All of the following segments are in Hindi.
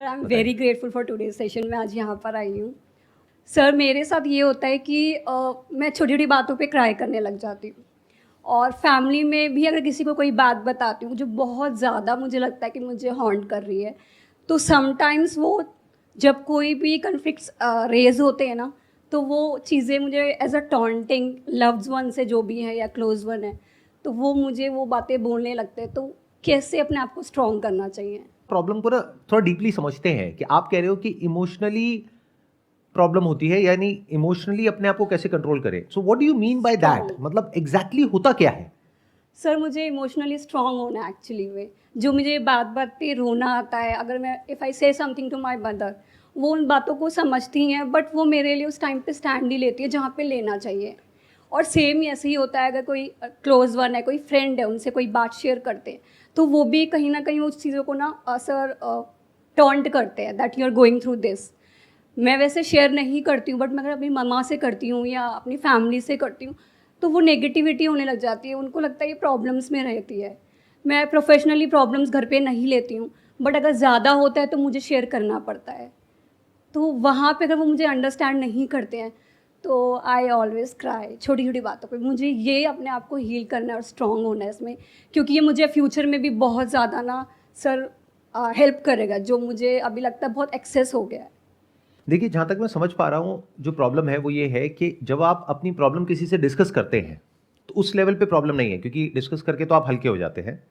I am very grateful for today's session. मैं आज यहाँ पर आई हूँ। सर मेरे साथ ये होता है कि मैं छोटी छोटी बातों पे क्राई करने लग जाती हूँ, और फैमिली में भी अगर किसी को कोई बात बताती हूँ जो बहुत ज़्यादा मुझे लगता है कि मुझे हॉन्ट कर रही है, तो समटाइम्स वो जब कोई भी कन्फ्लिक्ट्स रेज होते हैं ना, तो वो चीज़ें मुझे as a taunting loved one से जो भी है या क्लोज वन है, तो वो मुझे वो बातें बोलने लगते हैं। तो कैसे अपने आप को स्ट्रॉन्ग करना चाहिए? प्रॉब्लम को ना थोड़ा डीपली समझते हैं कि आप कह रहे हो कि इमोशनली प्रॉब्लम होती है, यानी इमोशनली अपने आप को कैसे कंट्रोल करें। So what do you mean by that? Strong. मतलब एग्जैक्टली होता क्या है? सर मुझे इमोशनली स्ट्रॉन्ग होना है एक्चुअली में। जो मुझे बात बात पे रोना आता है, अगर मैं इफ़ आई से समथिंग टू माय मदर, वो उन बातों को समझती हैं, बट वो मेरे लिए उस टाइम पे स्टैंड नहीं लेती है जहाँ पे लेना चाहिए। और सेम ही ऐसे ही होता है, अगर कोई क्लोज वन है, कोई फ्रेंड है, उनसे कोई बात शेयर करते हैं, तो वो भी कहीं ना कहीं उस चीज़ों को ना सर टॉन्ट करते हैं that you are going through this. मैं वैसे शेयर नहीं करती हूँ, बट मैं अगर अपनी मम्मा से करती हूँ या अपनी फैमिली से करती हूँ, तो वो नेगेटिविटी होने लग जाती है। उनको लगता है ये प्रॉब्लम्स में रहती है। मैं प्रोफेशनली प्रॉब्लम्स घर पे नहीं लेती हूँ, बट अगर ज़्यादा होता है तो मुझे शेयर करना पड़ता है। तो वहाँ पे अगर वो मुझे अंडरस्टैंड नहीं करते हैं, तो आई ऑलवेज क्राई छोटी छोटी बातों पे। मुझे ये अपने आप को हील करना है और स्ट्रॉन्ग होना है इसमें, क्योंकि ये मुझे फ्यूचर में भी बहुत ज़्यादा ना सर हेल्प करेगा, जो मुझे अभी लगता है बहुत एक्सेस हो गया है। देखिए, जहाँ तक मैं समझ पा रहा हूँ, जो प्रॉब्लम है वो ये है कि जब आप अपनी प्रॉब्लम किसी से डिस्कस करते हैं तो उस लेवल पे प्रॉब्लम नहीं है, क्योंकि डिस्कस करके तो आप हल्के हो जाते हैं।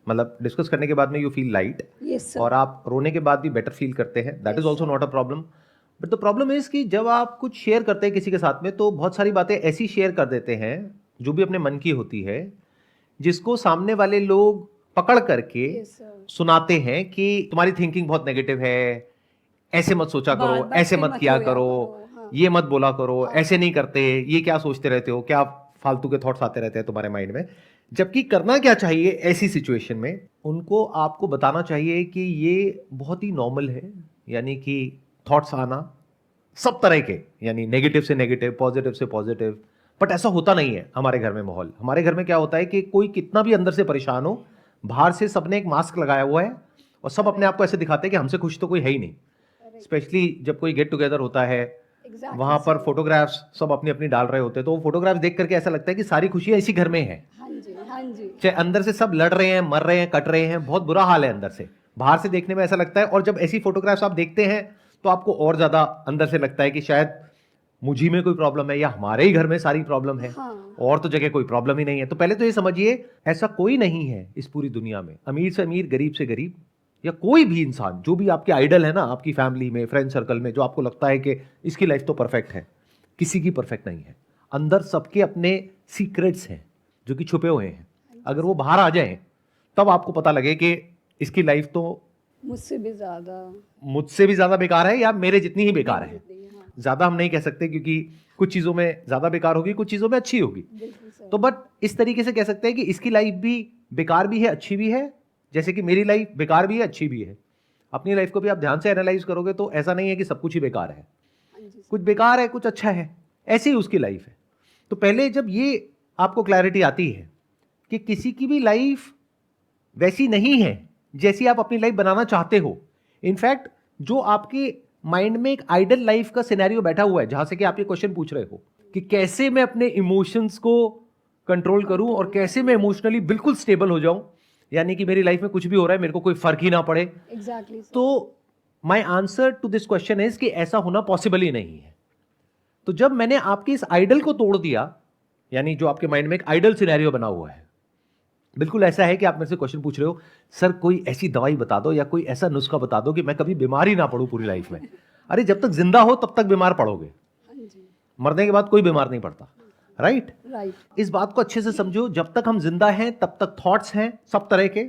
मतलब डिस्कस करने के बाद में you feel light, yes sir. और आप रोने के बाद भी बेटर फील करते हैं। That is Yes, also sir. Not a problem. But the problem is कि जब आप कुछ शेयर करते हैं किसी के साथ में, तो बहुत सारी बातें ऐसी शेयर कर देते हैं जो भी अपने मन की होती है, जिसको सामने वाले लोग पकड़ करके Yes, sir. सुनाते हैं कि तुम्हारी थिंकिंग बहुत नेगेटिव है, ऐसे मत सोचा बात करो, बात ऐसे पे मत मत किया रोया करो, करो। हाँ। ये मत बोला करो, हाँ। ऐसे नहीं करते, ये क्या सोचते रहते हो, क्या फालतू के थॉट्स आते रहते हैं तुम्हारे माइंड में। जबकि करना क्या चाहिए ऐसी सिचुएशन में, उनको आपको बताना चाहिए कि ये बहुत ही नॉर्मल है। यानी कि थॉट्स आना सब तरह के, यानी नेगेटिव से नेगेटिव, पॉजिटिव से पॉजिटिव। बट ऐसा होता नहीं है हमारे घर में। माहौल हमारे घर में क्या होता है कि कोई कितना भी अंदर से परेशान हो, बाहर से सबने एक मास्क लगाया हुआ है और सब अपने आप को ऐसे दिखाते हैं कि हमसे खुश तो कोई है ही नहीं। स्पेशली जब कोई गेट टुगेदर होता है, वहां पर फोटोग्राफ्स सब अपनी अपनी डाल रहे होते हैं, तो वो फोटोग्राफ्स देख करके ऐसा लगता है कि सारी खुशियां इसी घर में है। हाँ जी, हाँ जी। चाहे अंदर से सब लड़ रहे हैं, मर रहे हैं, कट रहे हैं, बहुत बुरा हाल है अंदर से। बाहर से देखने में ऐसा लगता है, और जब ऐसी फोटोग्राफ्स आप देखते हैं तो आपको और ज्यादा अंदर से लगता है कि शायद मुझी में कोई प्रॉब्लम है, या हमारे ही घर में सारी प्रॉब्लम है। हाँ। और तो जगह कोई प्रॉब्लम ही नहीं है। तो पहले तो ये समझिए, ऐसा कोई नहीं है इस पूरी दुनिया में, अमीर से अमीर, गरीब से गरीब, या कोई भी इंसान, जो भी आपके आइडल है ना, आपकी फैमिली में, फ्रेंड सर्कल में, जो आपको लगता है कि इसकी लाइफ तो परफेक्ट है, किसी की परफेक्ट नहीं है। अंदर सबके अपने सीक्रेट्स हैं जो कि छुपे हुए हैं। अगर वो बाहर आ जाएं, तब आपको पता लगे कि इसकी लाइफ तो मुझसे भी ज़्यादा। मुझसे भी ज्यादा बेकार है, या मेरे जितनी ही बेकार है। हाँ। ज्यादा हम नहीं कह सकते, क्योंकि कुछ चीजों में ज्यादा बेकार होगी, कुछ चीजों में अच्छी होगी। बिल्कुल सर। तो बट इस तरीके से कह सकते हैं कि इसकी लाइफ भी बेकार भी है, अच्छी भी है, जैसे कि मेरी लाइफ बेकार भी है, अच्छी भी है। अपनी लाइफ को भी आप ध्यान से एनालाइज करोगे तो ऐसा नहीं है कि सब कुछ ही बेकार है। हाँ जी सर। कुछ बेकार है, कुछ अच्छा है, ऐसी ही उसकी लाइफ है। तो पहले जब ये आपको क्लैरिटी आती है कि किसी की भी लाइफ वैसी नहीं है जैसी आप अपनी लाइफ बनाना चाहते हो। इनफैक्ट जो आपके माइंड में एक आइडल लाइफ का सिनेरियो बैठा हुआ है, जहां से कि आप ये क्वेश्चन पूछ रहे हो कि कैसे मैं अपने इमोशंस को कंट्रोल करूं और कैसे मैं इमोशनली बिल्कुल स्टेबल हो जाऊं, यानी कि मेरी लाइफ में कुछ भी हो रहा है मेरे को कोई फर्क ही ना पड़े। Exactly sir. तो my answer to this question is कि ऐसा होना पॉसिबल ही नहीं है। तो जब मैंने आपके इस आइडल को तोड़ दिया, यानी जो आपके माइंड में एक आइडल सिनेरियो बना हुआ है, बिल्कुल ऐसा है कि आप मेरे से क्वेश्चन पूछ रहे हो, सर कोई ऐसी दवाई बता दो या कोई ऐसा नुस्खा बता दो कि मैं कभी बीमार ही ना पड़ूं पूरी लाइफ में। अरे जब तक जिंदा हो तब तक बीमार पड़ोगे, हाँ जी। मरने के बाद कोई बीमार नहीं पड़ता। राइट? राइट। इस बात को अच्छे से समझो, जब तक हम जिंदा हैं तब तक थॉट्स हैं सब तरह के,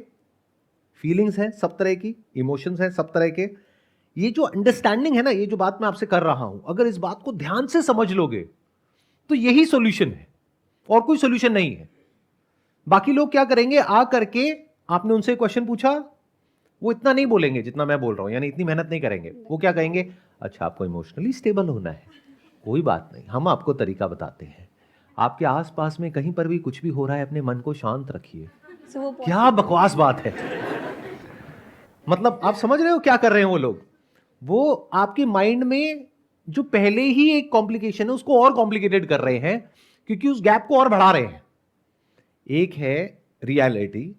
फीलिंग्स हैं सब तरह की, इमोशंस हैं सब तरह के। ये जो अंडरस्टैंडिंग है ना, ये जो बात मैं आपसे कर रहा हूं, अगर इस बात को ध्यान से समझ लोगे तो यही सॉल्यूशन है, और कोई सॉल्यूशन नहीं है। बाकी लोग क्या करेंगे, आ करके आपने उनसे क्वेश्चन पूछा, वो इतना नहीं बोलेंगे जितना मैं बोल रहा हूं, यानी इतनी मेहनत नहीं करेंगे। वो क्या कहेंगे, अच्छा आपको इमोशनली स्टेबल होना है, कोई बात नहीं, हम आपको तरीका बताते हैं। आपके आसपास में कहीं पर भी कुछ भी हो रहा है, अपने मन को शांत रखिए। सो वो क्या बकवास बात है। मतलब आप समझ रहे हो क्या कर रहे हैं वो लोग? वो आपके माइंड में जो पहले ही एक कॉम्प्लिकेशन है उसको और कॉम्प्लिकेटेड कर रहे हैं, क्योंकि उस गैप को और बढ़ा रहे हैं। एक है रियलिटी,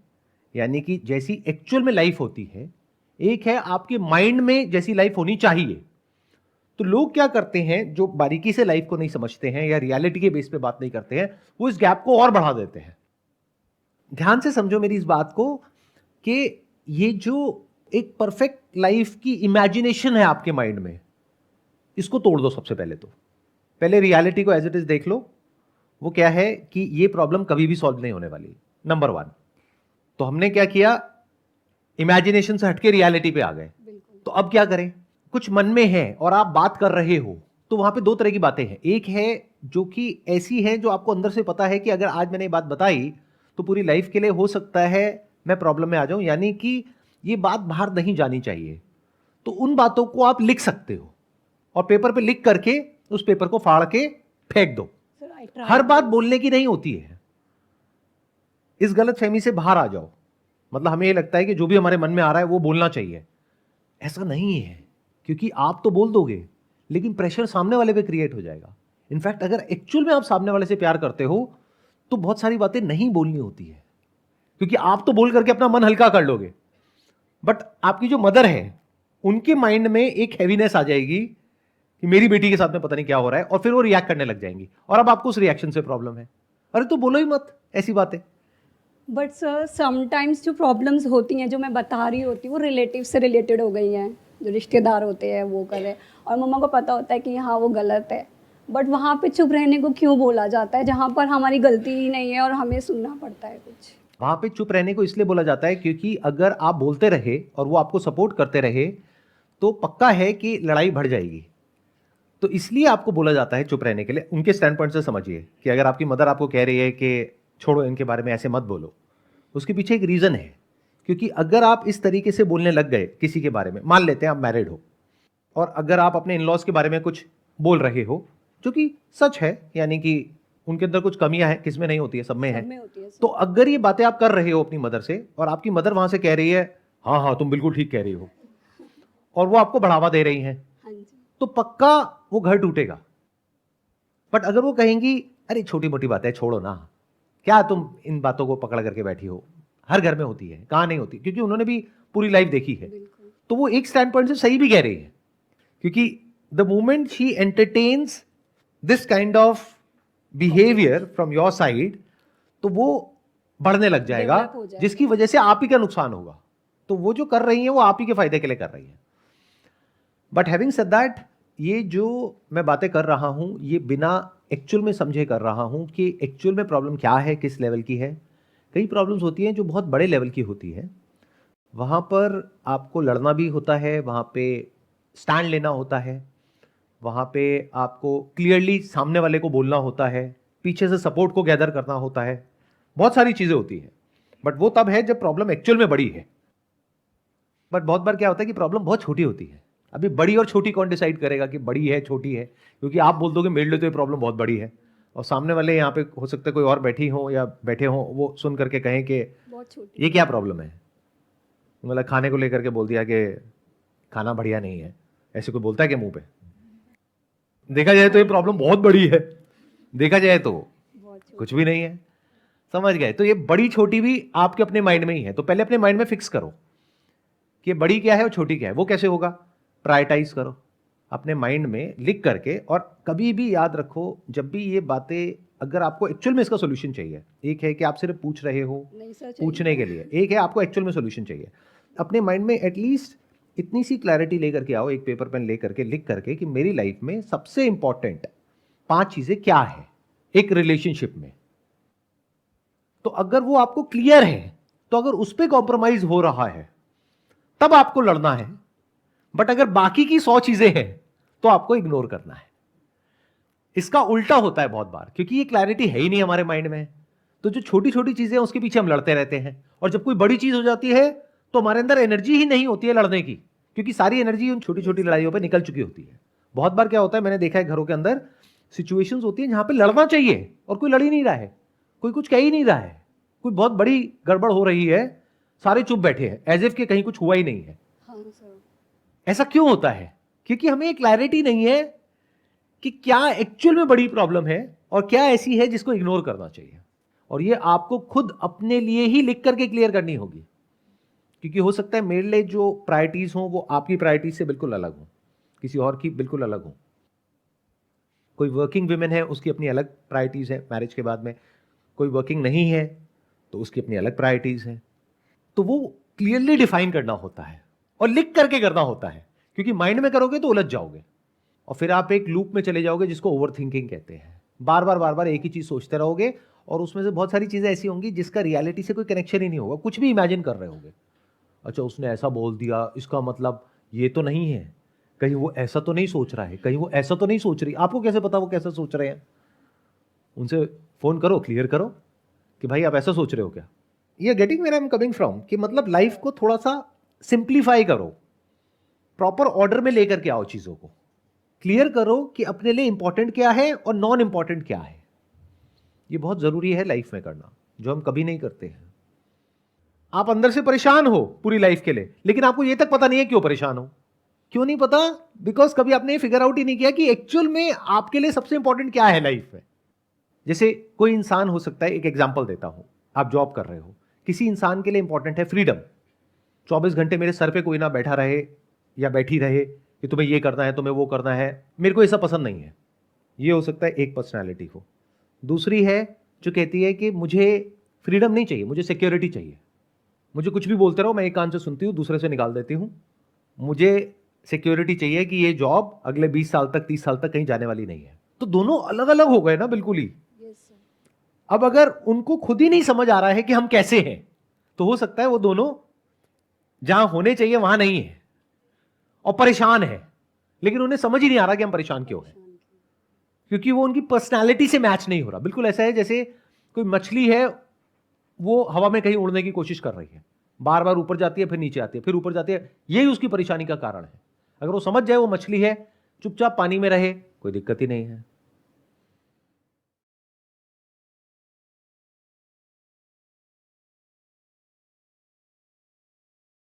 यानी कि जैसी एक्चुअल में लाइफ होती है, एक है आपके माइंड में जैसी लाइफ होनी चाहिए। तो लोग क्या करते हैं, जो बारीकी से लाइफ को नहीं समझते हैं या रियलिटी के बेस पे बात नहीं करते हैं, वो इस गैप को और बढ़ा देते हैं। ध्यान से समझो मेरी इस बात को कि ये जो एक परफेक्ट लाइफ की इमेजिनेशन है आपके माइंड में, इसको तोड़ दो। सबसे पहले तो पहले रियलिटी को एज इट इज देख लो। वो क्या है कि ये प्रॉब्लम कभी भी सॉल्व नहीं होने वाली, नंबर वन। तो हमने क्या किया, इमेजिनेशन से हटके रियलिटी पे आ गए। तो अब क्या करें, कुछ मन में है और आप बात कर रहे हो, तो वहां पे दो तरह की बातें हैं। एक है जो कि ऐसी है जो आपको अंदर से पता है कि अगर आज मैंने ये बात बताई तो पूरी लाइफ के लिए हो सकता है मैं प्रॉब्लम में आ जाऊं, यानी कि ये बात बाहर नहीं जानी चाहिए। तो उन बातों को आप लिख सकते हो और पेपर पे लिख करके उस पेपर को फाड़ के फेंक दो। हर बात बोलने की नहीं होती है। इस गलतफहमी से बाहर आ जाओ। मतलब हमें ये लगता है कि जो भी हमारे मन में आ रहा है वो बोलना चाहिए, ऐसा नहीं है। क्योंकि आप तो बोल दोगे लेकिन प्रेशर सामने वाले पे क्रिएट हो जाएगा। इनफैक्ट अगर एक्चुअल में आप सामने वाले से प्यार करते हो तो बहुत सारी बातें नहीं बोलनी होती है, क्योंकि आप तो बोल करके अपना मन हल्का कर लोगे, बट आपकी जो मदर है उनके माइंड में एक हैवीनेस आ जाएगी कि मेरी बेटी के साथ में पता नहीं क्या हो रहा है, और फिर वो रिएक्ट करने लग जाएंगी और अब आपको उस रिएक्शन से प्रॉब्लम है। अरे तो बोलो ही मत ऐसी बातें। बट सर समटाइम्स जो प्रॉब्लम्स होती हैं जो मैं बता रही होती हूँ वो रिलेटिव से रिलेटेड हो गई हैं, जो रिश्तेदार होते हैं वो कर रहे हैं, और मम्मा को पता होता है कि हाँ वो गलत है, बट वहाँ पे चुप रहने को क्यों बोला जाता है जहाँ पर हमारी गलती ही नहीं है और हमें सुनना पड़ता है कुछ। वहां पे चुप रहने को इसलिए बोला जाता है क्योंकि अगर आप बोलते रहे और वो आपको सपोर्ट करते रहे तो पक्का है कि लड़ाई बढ़ जाएगी। तो इसलिए आपको बोला जाता है चुप रहने के लिए। उनके स्टैंड पॉइंट से समझिए कि अगर आपकी मदर आपको कह रही है कि छोड़ो इनके बारे में ऐसे मत बोलो, उसके पीछे एक रीजन है। क्योंकि अगर आप इस तरीके से बोलने लग गए किसी के बारे में, मान लेते हैं आप मैरिड हो और अगर आप अपने इनलॉज के बारे में कुछ बोल रहे हो जो कि सच है, यानी कि उनके अंदर कुछ कमियां हैं, किसमें नहीं होती है, सब में है, तो अगर ये बातें आप कर रहे हो अपनी मदर से और आपकी मदर वहां से कह रही है हाँ हाँ तुम बिल्कुल ठीक कह रही हो, और वो आपको बढ़ावा दे रही हैं, तो पक्का वो घर टूटेगा। बट अगर वो कहेंगी अरे छोटी मोटी बातें छोड़ो ना, क्या तुम इन बातों को पकड़ करके बैठी हो, हर घर में होती है, कहाँ नहीं होती, क्योंकि उन्होंने भी पूरी लाइफ देखी है, तो वो एक स्टैंड पॉइंट से सही भी कह रही है। क्योंकि the moment she entertains this kind of behaviour from your side, तो वो बढ़ने लग जाएगा, जिसकी वजह से आप ही का नुकसान होगा। तो वो जो कर रही है वो आप ही के फायदे के लिए कर रही है। बट हैविंग सेड दैट, ये जो मैं बातें कर रहा हूं ये बिना एक्चुअल में समझे कर रहा हूं कि एक्चुअल में प्रॉब्लम क्या है, किस लेवल की है। कई प्रॉब्लम्स होती हैं जो बहुत बड़े लेवल की होती है, वहां पर आपको लड़ना भी होता है, वहां पे स्टैंड लेना होता है, वहां पे आपको क्लियरली सामने वाले को बोलना होता है, पीछे से सपोर्ट को गैदर करना होता है, बहुत सारी चीजें होती हैं। बट वो तब है जब प्रॉब्लम एक्चुअल में बड़ी है। बट बहुत बार क्या होता है कि प्रॉब्लम बहुत छोटी होती है। अभी बड़ी और छोटी कौन डिसाइड करेगा कि बड़ी है छोटी है, क्योंकि आप बोल दोगे मेरे लिए तो ये प्रॉब्लम बहुत बड़ी है, और सामने वाले यहाँ पे हो सकता है कोई और बैठी हो या बैठे हो, वो सुन करके कहें कि ये क्या प्रॉब्लम है। मतलब खाने को लेकर के बोल दिया कि खाना बढ़िया नहीं है, ऐसे कोई बोलता है कि मुंह पे? देखा जाए तो ये प्रॉब्लम बहुत बड़ी है, देखा जाए तो कुछ भी नहीं है। समझ गए? तो ये बड़ी छोटी भी आपके अपने माइंड में ही है। तो पहले अपने माइंड में फिक्स करो कि बड़ी क्या है और छोटी क्या है। वो कैसे होगा? प्रायोरिटाइज करो अपने माइंड में लिख करके, और कभी भी याद रखो जब भी ये बातें, अगर आपको एक्चुअल में इसका सोल्यूशन चाहिए, एक है कि आप सिर्फ पूछ रहे हो पूछने के लिए, एक है आपको एक्चुअल में सोल्यूशन चाहिए। अपने माइंड में एटलीस्ट इतनी सी क्लैरिटी लेकर के आओ, एक पेपर पेन लेकर के लिख करके कि मेरी लाइफ में सबसे इंपॉर्टेंट 5 चीजें क्या है एक रिलेशनशिप में। तो अगर वो आपको क्लियर है, तो अगर उस पर कॉम्प्रोमाइज हो रहा है तब आपको लड़ना है। बट अगर बाकी की 100 चीजें हैं तो आपको इग्नोर करना है। इसका उल्टा होता है बहुत बार, क्योंकि ये क्लैरिटी है ही नहीं हमारे माइंड में। तो जो छोटी छोटी चीजें हैं उसके पीछे हम लड़ते रहते हैं, और जब कोई बड़ी चीज हो जाती है तो हमारे अंदर एनर्जी ही नहीं होती है लड़ने की, क्योंकि सारी एनर्जी उन छोटी छोटी लड़ाइयों पर निकल चुकी होती है। बहुत बार क्या होता है, मैंने देखा है घरों के अंदर सिचुएशंस होती है जहां पे लड़ना चाहिए और कोई लड़ ही नहीं रहा है, कोई कुछ कह ही नहीं रहा है, कोई बहुत बड़ी गड़बड़ हो रही है, सारे चुप बैठे हैं एज इफ कि कहीं कुछ हुआ ही नहीं है। ऐसा क्यों होता है? क्योंकि हमें क्लैरिटी नहीं है कि क्या एक्चुअल में बड़ी प्रॉब्लम है और क्या ऐसी है जिसको इग्नोर करना चाहिए। और ये आपको खुद अपने लिए ही लिख करके क्लियर करनी होगी, क्योंकि हो सकता है मेरे लिए जो प्रायोरिटीज हो वो आपकी प्रायोरिटीज से बिल्कुल अलग हो, किसी और की बिल्कुल अलग हो। कोई वर्किंग वुमेन है, उसकी अपनी अलग प्रायोरिटीज है मैरिज के बाद में, कोई वर्किंग नहीं है तो उसकी अपनी अलग प्रायोरिटीज है। तो वो क्लियरली डिफाइन करना होता है और लिख करके करना होता है, क्योंकि माइंड में करोगे तो उलझ जाओगे और फिर आप एक लूप में चले जाओगे जिसको ओवर थिंकिंग कहते हैं। बार बार एक ही चीज सोचते रहोगे और उसमें से बहुत सारी चीजें ऐसी होंगी जिसका रियलिटी से कोई कनेक्शन ही नहीं होगा, कुछ भी इमेजिन कर रहे होगे। अच्छा उसने ऐसा बोल दिया, इसका मतलब ये तो नहीं है, कहीं वो ऐसा तो नहीं सोच रहा है, कहीं वो ऐसा तो नहीं सोच रही। आपको कैसे पता वो कैसा सोच रहे हैं? उनसे फोन करो, क्लियर करो कि भाई आप ऐसा सोच रहे हो क्या। ये getting where I am coming from, कि मतलब लाइफ को थोड़ा सा सिंप्लीफाई करो, प्रॉपर ऑर्डर में लेकर के आओ, चीजों को क्लियर करो कि अपने लिए इंपॉर्टेंट क्या है और नॉन इंपॉर्टेंट क्या है। ये बहुत जरूरी है लाइफ में करना, जो हम कभी नहीं करते हैं। आप अंदर से परेशान हो पूरी लाइफ के लिए, लेकिन आपको ये तक पता नहीं है क्यों परेशान हो। क्यों नहीं पता? बिकॉज कभी आपने फिगर आउट ही नहीं किया कि एक्चुअल में आपके लिए सबसे इंपॉर्टेंट क्या है लाइफ में। जैसे कोई इंसान हो सकता है, एक एग्जांपल देता हूं, आप जॉब कर रहे हो, किसी इंसान के लिए इंपॉर्टेंट है फ्रीडम। 24 घंटे मेरे सर पे कोई ना बैठा रहे या बैठी रहे कि तुम्हें ये करना है, तुम्हें वो करना है, मेरे को ऐसा पसंद नहीं है। ये हो सकता है एक पर्सनैलिटी हो। दूसरी है जो कहती है कि मुझे फ्रीडम नहीं चाहिए, मुझे सिक्योरिटी चाहिए, मुझे कुछ भी बोलते रहो, मैं एक कान से सुनती हूँ दूसरे से निकाल देती हूँ, मुझे सिक्योरिटी चाहिए कि ये जॉब अगले 20 साल तक 30 साल तक कहीं जाने वाली नहीं है। तो दोनों अलग अलग हो गए ना बिल्कुल ही। अब अगर उनको खुद ही नहीं समझ आ रहा है कि हम कैसे हैं, तो हो सकता है वो दोनों जहां होने चाहिए वहां नहीं है और परेशान है, लेकिन उन्हें समझ ही नहीं आ रहा कि हम परेशान क्यों हैं, क्योंकि वो उनकी पर्सनालिटी से मैच नहीं हो रहा। बिल्कुल ऐसा है जैसे कोई मछली है, वो हवा में कहीं उड़ने की कोशिश कर रही है, बार बार ऊपर जाती है, फिर नीचे आती है, फिर ऊपर जाती है। यही उसकी परेशानी का कारण है। अगर वो समझ जाए वो मछली है, चुपचाप पानी में रहे, कोई दिक्कत ही नहीं है।